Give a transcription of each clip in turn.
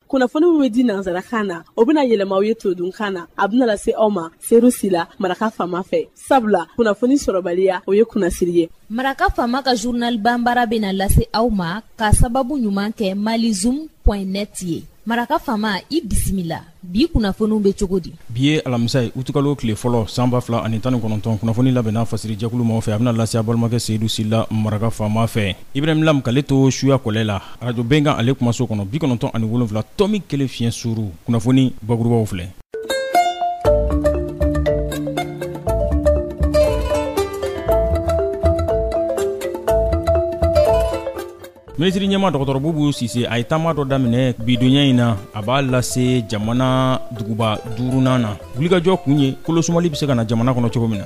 kunnafoni min bɛ di nanzarakan na o bɛna yɛlɛma aw ye todunkan na a bɛna lase aw ma serusi la maraka fama fɛ sabula kunnafoni sɔrɔbaliya o ye kunnasiri ye. Maraka fama ka journal banbara bɛna lase aw ma ka sababu ɲuman kɛ malizoom.net ye. Maraka fama i bisimila bi kunnafoniw bɛ cogo di? Bi ye alamisa ye utukalo tile fɔlɔ san 2019 kunnafoni labɛnna fasiri jɛkulu maaw fɛ a bɛna lase a balimakɛ Seyidu Sila maraka fama fɛ. Ibrahim Lam k'ale to suya kɔlɛ la radio Benkan ale kumaso kɔnɔ 97 tɔmi 1 fiɲɛ suru kunnafoni bakurubaw filɛ. Ministri ɲɛma dɔgɔtɔrɔ Bubu Sise a ye taama dɔ daminɛ bidonya in na a b'a lase jamana duguba 5nan na. Wulikajɔ kun ye kolosumali bɛ se ka na jamana kɔnɔ cogo min na.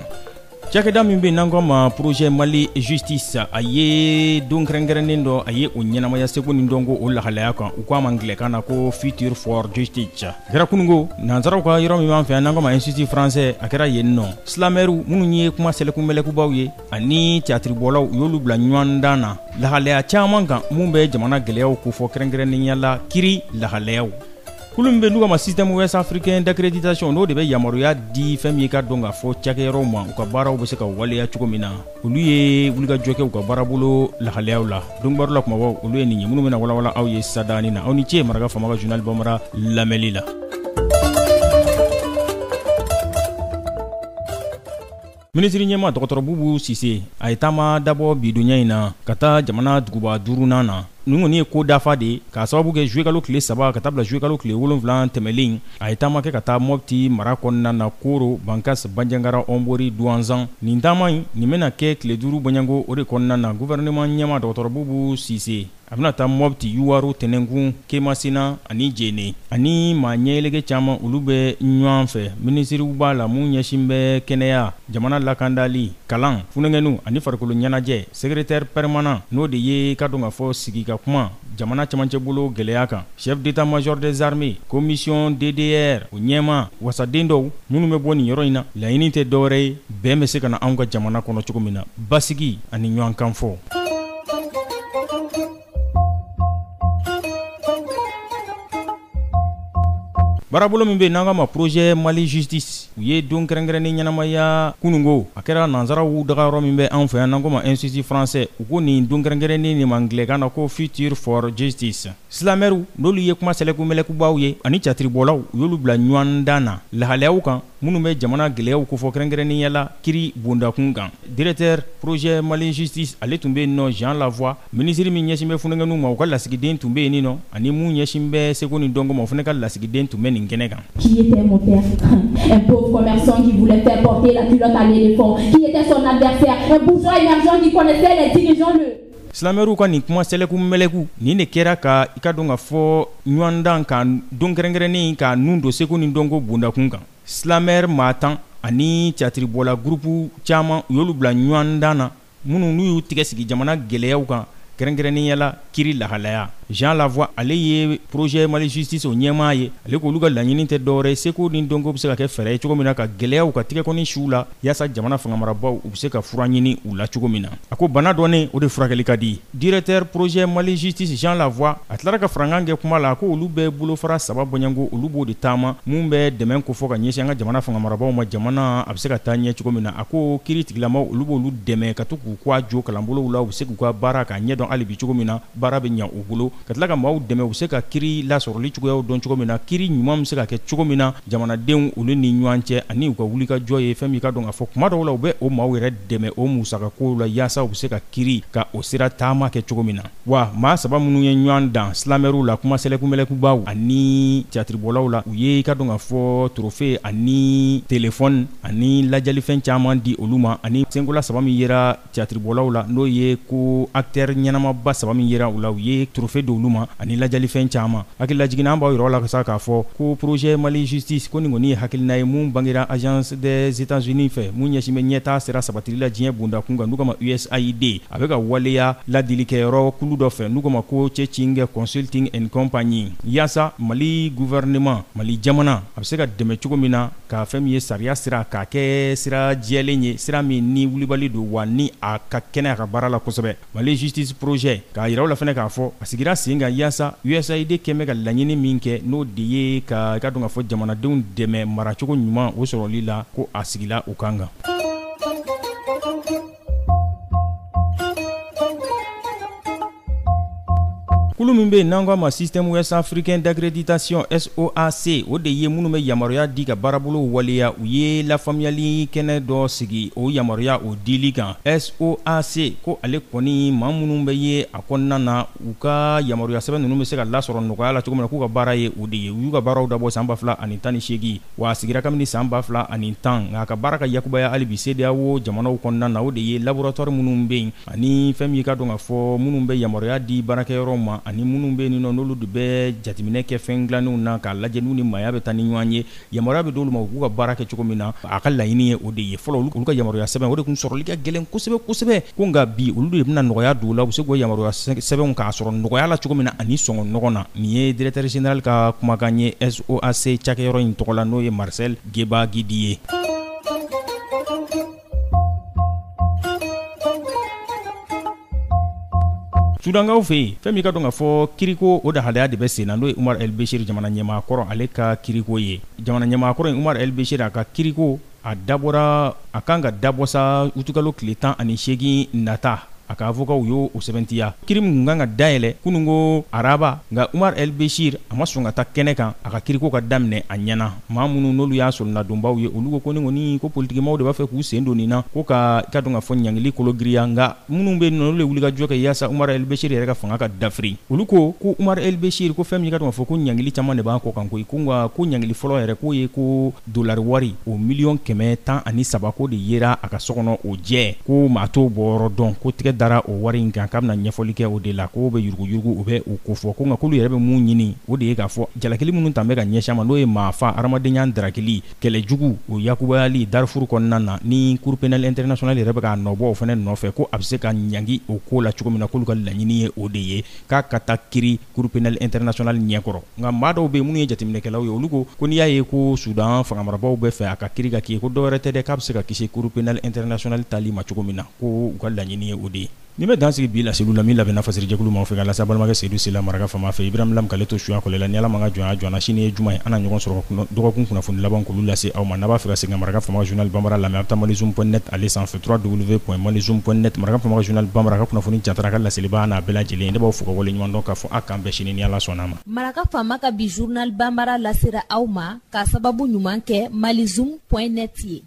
Cakɛda min bɛ n'an ko ma projet Mali Justice a ye don kɛrɛnkɛrɛnnen dɔ a ye o ɲɛnamaya seko ni dɔnko o lahalaya kan u k'a ma angilɛkan na ko Future for Justice. Kɛra kunungo nanzaraw ka yɔrɔ min b'an fɛ n'an ko ma Institut Français a kɛra yen nɔ. Silamɛru minnu ye kuma sɛlɛkunbɛlɛkubaw ye ani teatribɔlaw u y'olu bila ɲɔgɔn dan na lahalaya caman kan mun bɛ jamana gɛlɛyaw kofɔ kɛrɛnkɛrɛnnenya la kiri lahalayaw. Kulu min bɛ n'u ka ma système ouest africain d'accréditation n'o de bɛ yamaruya di fɛn min ka dɔn ka fɔ cakɛyɔrɔw ma u ka baaraw bɛ se ka waleya cogo min na olu ye wulikajɔ kɛ u ka baarabolo lahalayaw la donbaro la kumabaw olu ye nin ye minnu bɛna walawala aw ye sadani na aw ni ce maraka fama ka journal bamara lamɛnli la. Ministri ɲɛma dɔgɔtɔrɔ Bubu Sise a ye taama dabɔ bidonya in na ka taa jamana duguba 5nan na. Nin kɔni ye ko dafa de ye k'a sababu kɛ juillet kalo tile 3 ka taa bila juillet kalo tile 7 tɛmɛlen a ye taama kɛ ka taa Mopti mara kɔnɔna na Koro, Bankas, Bandiangara, Ombori, Douanzan. Nin taama in nin bɛna kɛ tile 5 bɔɲanko o de kɔnɔna na gouvernement ɲɛma dɔgɔtɔrɔ Bubu Sise a bɛna taa Mopti, Yuwaru, Tɛnɛnkun, Kemasina ani Jene ani maa ɲɛɛlɛkɛ caman olu bɛ ɲɔgɔn fɛ. Ministriw b'a la mun ɲɛsin bɛ kɛnɛya, jamana lakandali, kalan, funɛngɛnu ani farikolo ɲɛnajɛ. Secrétaire permanent n'o de ye ka dɔn ka fɔ sigi ka kuma jamana camancɛ bolo gɛlɛya kan. Chef d'état-major des armées, commission DDR o ɲɛma wasaden dɔw minnu bɛ bɔ nin yɔrɔ in na laɲini tɛ dɔwɛrɛ ye bɛn bɛ se ka na anw ka jamana kɔnɔ cogo min na basigi ani ɲɔgɔn kan fɔ. Baarabolo min bɛ n'an ka ma projet Mali Justice u ye don kɛrɛnkɛrɛnnen ɲɛnamaya kunungo a kɛra nanzaraw dagayɔrɔ min bɛ anw fɛ yan n'an ko ma Institut Français u ko nin don kɛrɛnkɛrɛnnen nin ma angilɛkan na ko Future for Justice. Silamɛru n'olu ye kuma sɛlɛkunbɛlɛkubaw ye ani catiribɔlaw u y'olu bila ɲɔgɔn dan na lahalayaw kan minnu bɛ jamana gɛlɛyaw kofɔ kɛrɛnkɛrɛnnenya la kiri bondakun kan. Directeur projet Mali Justice ale tun bɛ yen nɔ Jean Lavoie ministre min ɲɛsin bɛ funɛngɛnu ma u ka lasigiden tun bɛ yen nɔ ani mun ɲɛsin bɛ seko ni dɔnko ma o fana ka lasigiden tun bɛ nin kɛnɛ kan. Qui était mon père? Un pauvre commerçant qui voulait faire porter la culotte à l'éléphant. Qui était son adversaire? Un bourgeois émergent qui connaissait les dirigeants de... Silamɛru ka nin kuma sɛlɛkunbɛlɛku nin de kɛra ka i ka dɔn ka fɔ ɲɔgɔndan ka don kɛrɛnkɛrɛnnen ka nun don seko ni dɔnko bondakun kan. Silamɛr maa 10 ani teatribɔla groupe caman u y'olu bila ɲɔgɔndan na minnu n'u y'u tigɛ sigi jamana gɛlɛyaw kan kɛrɛnkɛrɛnnenya la kiri lahalaya. Jean Lavoie ale ye projet Mali Justice o ɲɛmaa ye ale k'olu ka laɲini tɛ dɔwɛrɛ seko ni dɔnko bɛ se ka kɛ fɛɛrɛ ye cogo min na ka gɛlɛyaw ka tigɛkɔni siw la yaasa jamana fangamarabaw u bɛ se ka fura ɲini u la cogo min na. A ko bana dɔnnen o de furakɛli ka di. Directeur projet Mali Justice Jean Lavoie a tilara ka farankan kɛ kuma la ko olu bɛɛ bolofara 3 bɔɲanko olu b'o de taama mun bɛ dɛmɛ ko fɔ ka ɲɛsin an ka jamana fangamarabaw ma jamana a bɛ se ka taa ɲɛ cogo min na. A ko kiiri tigilamaw olu b'olu dɛmɛ ka to k'u k'a jo kalanbolow la u bɛ se k'u ka baara k'a ɲɛdɔn hali bi cogo min na baara bɛ ɲɛ u bolo ka tila ka maaw dɛmɛ u se ka kiri lasɔrɔli cogoyaw dɔn cogo min na kiri ɲuman bɛ se ka kɛ cogo min na jamanadenw olu ni ɲɔgɔn cɛ ani u ka wulikajɔ ye fɛn min ka dɔn ka fɔ kuma dɔw la u bɛ o maaw yɛrɛ dɛmɛ o musakakow la yaasa u bɛ se ka kiri ka o sira taama kɛ cogo min na. Wa maa 3 minnu ye ɲɔgɔn dan silamɛruw la kuma sɛlɛkunbɛlɛkubaw ani teatribɔlaw la u ye ka dɔn ka fɔ trophée ani téléphone ani lajalifɛn caman di olu ma ani senkola 3 min yera teatribɔlaw la n'o ye ko acteur ɲɛnamaba 3 min yera u la u ye trophée di olu ma ani lajɛlifɛn caman. Hakilila jiginna an b'aw yɔrɔ la ka sa k'a fɔ ko projet Mali Justice ko nin kɔni ye hakilina ye mun bangera agence des États-Unis fɛ mun ɲɛsin bɛ ɲɛtaa sera sabatili la diɲɛ bondakun kan n'u ka ma USAID a bɛ ka waleya ladilikɛyɔrɔ kulu dɔ fɛ n'u ka ma ko Chechinge Consulting and Company yaasa Mali gouvernement Mali jamana a bɛ se ka dɛmɛ cogo min na ka fɛn min ye sariya sira k'a kɛ sira jɛlen ye sira min ni wulibali don wa ni a ka kɛnɛ a ka baara la kosɛbɛ. Mali Justice projet k'a yiraw la fɛnɛ k'a fɔ a sigira sen kan yaasa USAID kɛmɛ ka laɲini min kɛ n'o de ye ka i ka dɔn ka fɔ jamanadenw dɛmɛ maracogo ɲuman o sɔrɔli la ko a sigila o kan kan. Kulu min bɛ n'an ko a ma système ouest africain d'accréditation SOAC o de ye minnu bɛ yamaruya di ka baarabolo waleya u ye lafaamuyali kɛnɛ dɔ sigi o yamaruya o dili kan. SOAC ko ale kɔni maa minnu bɛ ye a kɔnɔna na u ka yamaruya sɛbɛn ninnu bɛ se ka lasɔrɔ nɔgɔya la cogo min na k'u ka baara ye o de ye u y'u ka baaraw dabɔ san 2018 wa a sigira kabini san 2010 nka a ka baara ka yakubaya hali bi CEDEAO jamanaw kɔnɔna na o de ye laboratoire minnu bɛ yen ani fɛn min ka dɔn ka fɔ minnu bɛ yamaruya di baarakɛyɔrɔ ma ani minnu bɛ nin nɔ n'olu de bɛ jateminɛ kɛ fɛn dilanenw na k'a lajɛ n'u ni maaya bɛ taa ni ɲɔgɔn ye yamaruya bɛ d'olu ma u k'u ka baara kɛ cogo min na a ka laɲini ye o de ye fɔlɔ olu ka yamaruya sɛbɛn o de tun sɔrɔli ka gɛlɛn kosɛbɛ ko nka bi olu de bɛna nɔgɔya don u la u bɛ se k'o yamaruya sɛbɛnw k'a sɔrɔ nɔgɔya la cogo min na ani sɔngɔ nɔgɔ na nin ye directeur général ka kumakan ye SOAC cakɛyɔrɔ in tɔgɔ la n'o ye Marcel Gebagidi ye. Sudankaw fɛ yen fɛn min ka dɔn ka fɔ kiriko o da halaya de bɛ sen na n'o ye Umar El Bashir jamana ɲɛmaakɔrɔ ale ka kiriko ye jamana ɲɛmaakɔrɔ in Umar El Bashir a ka kiriko a dabɔra a kan ka dabɔ sa utukalo tile 18 nata a ka avocat y'o sɛbɛntiya kiri min kan ka dayɛlɛ kunungo araba nka Umar El Bashir a ma sɔn ka taa kɛnɛ kan a ka kiriko ka daminɛ a ɲɛna maa minnu n'olu y'a solonadonbaw ye olu ko ni kɔni ko politikimaaw de b'a fɛ k'u sen don nin na ko ka i ka dɔn ka fɔ ɲangili kolo giriya nka minnu bɛ yen nɔ olu de wuli ka jɔ kɛ yaasa Umar El Bashir yɛrɛ ka fanga ka dafiri olu ko Umar El Bashir ko fɛn min ka dɔn ka fɔ ko ɲangili caman de b'a kɔ kan koyi ko nka ko ɲangili fɔlɔ yɛrɛ k'o ye ko dolari wari o miliyɔn 113 ko de yera a ka sokɔnɔ o jɛ ko maa t'o bɔyɔrɔ dɔn ko tigɛ dara o wari in kan k'a bɛna ɲɛfɔli kɛ o de la ko bɛ yuruguyurugu u bɛ o ko fɔ ko nka k'olu yɛrɛ bɛ mun ɲini o de ye k'a fɔ jalakili minnu tan bɛ ka ɲɛsin ma n'o ye maafa adamadenya darakili kɛlɛjugu o yakubayali Darfur kɔnɔna na ni Cour pénale internationale yɛrɛ bɛ k'a nɔbɔ o fana nɔfɛ ko a bɛ se ka ɲangi o ko la cogo min na k'olu ka laɲini ye o de ye k'a ka taa kiri Cour pénale internationale ɲɛkɔrɔ nka maa dɔw bɛ yen minnu ye jateminɛkɛlaw ye olu ko n'i y'a ye ko Sudan fangamarabaaw bɛ fɛ a ka kiri ka k'i ko dɔwɛrɛ tɛ dɛ k'a bɛ se ka kisi Cour pénale internationale tali ma cogo min na ko u ka laɲini ye o de ye. Ni bɛ dan sigi bi la Seydou la min labɛnna fasɛrijɛkulu ma fɛ ka lase balimakɛ Seydou Sila maraka fama fɛ Ibrahim Lam k'ale to suya kɔlɛ la ni Ala ma ka jɔnya sini ye juma ye an na ɲɔgɔn sɔrɔ dɔgɔkun kunnafoni laban k'olu lase aw ma n'a b'a fɛ ka segin maraka fama journal Bambara lamɛn a bɛ taa malizoom.net ale sanfɛ www.malizoom.net maraka fama journal Bambara ka kunnafoni jatara ka laseliba n'a bɛɛ lajɛlen ne b'aw fo ka wale ɲuman dɔn k'a fɔ a k'an bɛɛ sini ni Ala sɔnna ma. Maraka fama ka bi journal Bambara lasera aw ma k'a sababu ɲuman kɛ malizoom.net ye.